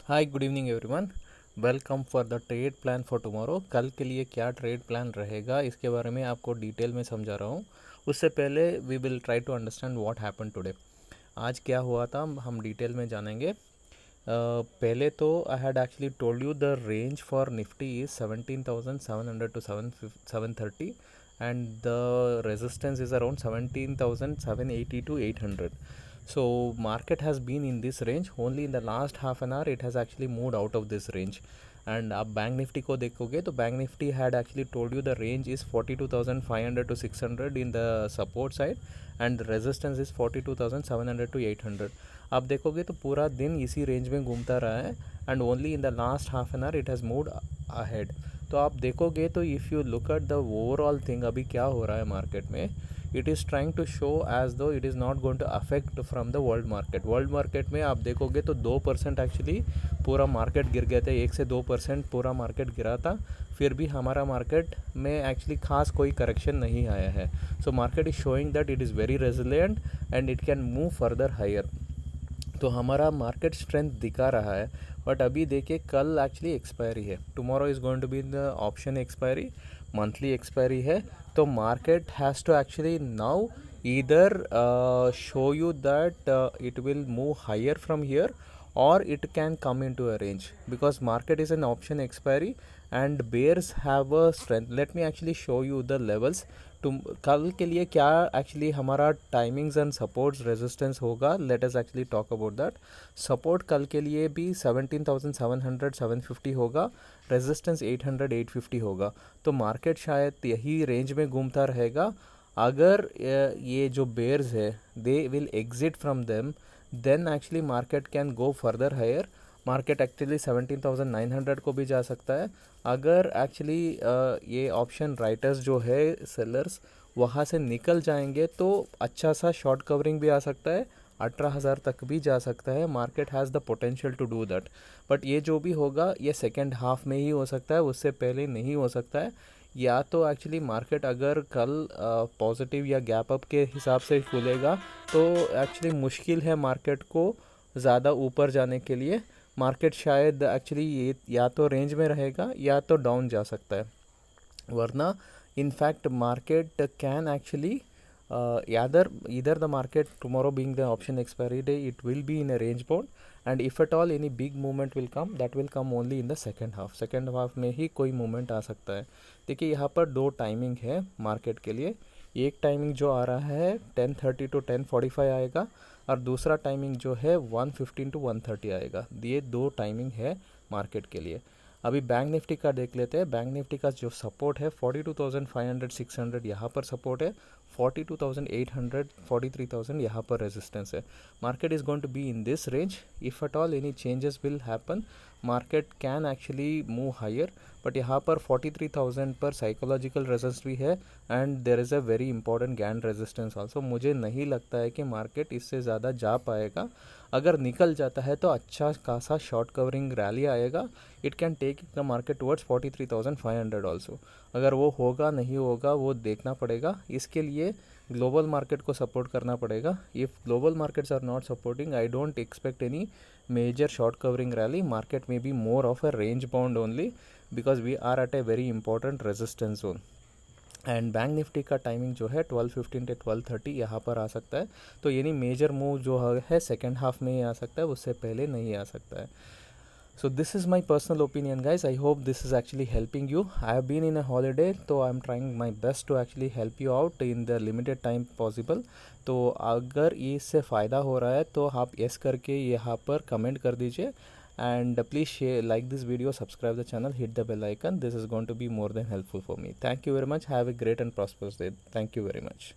Hi good evening everyone. Welcome for the trade plan for tomorrow. कल के लिए क्या ट्रेड प्लान रहेगा इसके बारे में आपको डिटेल में समझा रहा हूँ। उससे पहले we will try to understand what happen today. आज क्या हुआ था हम डिटेल में जानेंगे। पहले तो I had actually told you the range for Nifty is 17,700 to 730 and the resistance is around 17,780 to 800. So market has been in this range. Only in the last half an hour it has actually moved out of this range. And आप bank Nifty को देखोगे तो bank Nifty had actually told you the range is 42,500 to 600 in the support side and resistance is 42,700 to 800. आप देखोगे तो पूरा दिन इसी रेंज में घूमता रहा है and only in the last half an hour it has moved ahead. तो आप देखोगे तो if you look at the overall thing अभी क्या हो रहा है मार्केट में, it is trying to show as though it is not going to affect from the world market में आप देखोगे तो 2% एक्चुअली पूरा मार्केट गिर गया था. 1 से 2% पूरा मार्केट गिरा था. फिर भी हमारा मार्केट में एक्चुअली खास कोई करेक्शन नहीं आया है. So market is showing that it is very resilient and it can move further higher. तो हमारा मार्केट स्ट्रेंथ दिखा रहा है. बट अभी देखिए कल एक्चुअली एक्सपायरी है. Tomorrow is going to be the option expiry, monthly expiry है. तो market has to actually now either show you that it will move higher from here or it can come into a range because market is an option expiry and bears have a strength. Let me actually show you the levels. तुम कल के लिए क्या actually हमारा timings and supports resistance होगा. Let us actually talk about that. Support कल के लिए भी 17,700 750 होगा. रेजिस्टेंस 800 850 होगा. तो मार्केट शायद यही रेंज में घूमता रहेगा. अगर ये जो बेयर्स है they will exit from them then actually market can go further higher. Market actually 17,900 को भी जा सकता है. अगर एक्चुअली ये ऑप्शन राइटर्स जो है सेलर्स वहाँ से निकल जाएंगे तो अच्छा सा शॉर्ट कवरिंग भी आ सकता है. 18,000 तक भी जा सकता है. Market has the potential to do that. But ये जो भी होगा ये सेकेंड हाफ में ही हो सकता है, उससे पहले नहीं हो सकता है. या तो एक्चुअली मार्केट अगर कल पॉजिटिव या गैप अप के हिसाब से खुलेगा तो एक्चुअली मुश्किल है मार्केट को ज़्यादा ऊपर जाने के लिए. मार्केट शायद एक्चुअली ये या तो रेंज में रहेगा या तो डाउन जा सकता है. वरना in fact market can actually either the market tomorrow being the option expiry day it will be in a range bound and if at all any big movement will come that will come only in the second half में ही कोई movement आ सकता है. देखिए यहाँ पर दो timing है market के लिए. एक टाइमिंग जो आ रहा है 10:30 to 10:45 आएगा और दूसरा टाइमिंग जो है 1:15 to 1:30 आएगा. ये दो टाइमिंग है मार्केट के लिए. अभी बैंक निफ्टी का देख लेते हैं. बैंक निफ्टी का जो सपोर्ट है 42,500 600 यहाँ पर सपोर्ट है. 42,800 43,000 यहाँ पर रेजिस्टेंस है. Market is going to be in this range. If at all any changes will happen market can actually move higher. But यहाँ पर 43,000 पर साइकोलॉजिकल रेजिस्टेंस भी है and there is a very important Gann resistance also. मुझे नहीं लगता है कि मार्केट इससे ज़्यादा जा पाएगा. अगर निकल जाता है तो अच्छा खासा शॉर्ट कवरिंग रैली आएगा. It can take the market towards 43,500 also. अगर वो होगा नहीं होगा वो देखना पड़ेगा. इसके लिए ग्लोबल मार्केट को सपोर्ट करना पड़ेगा. If global markets are not supporting I don't expect any major short covering rally. Market में be more of a range bound only because we are at a very important resistance zone. And bank Nifty का timing जो है 12:15 से 12:30 यहाँ पर आ सकता है. तो यानी मेजर मूव जो है सेकेंड हाफ में ही आ सकता है, उससे पहले नहीं आ सकता है. So this is my personal opinion guys. I hope this is actually helping you. I have been in a holiday so I am trying my best to actually help you out in the limited time possible. तो अगर इससे फ़ायदा हो रहा है तो आप yes करके यहाँ पर कमेंट कर दीजिए and please share, like this video, subscribe the channel, hit the bell icon. This is going to be more than helpful for me. Thank you very much. Have a great and prosperous day. Thank you very much.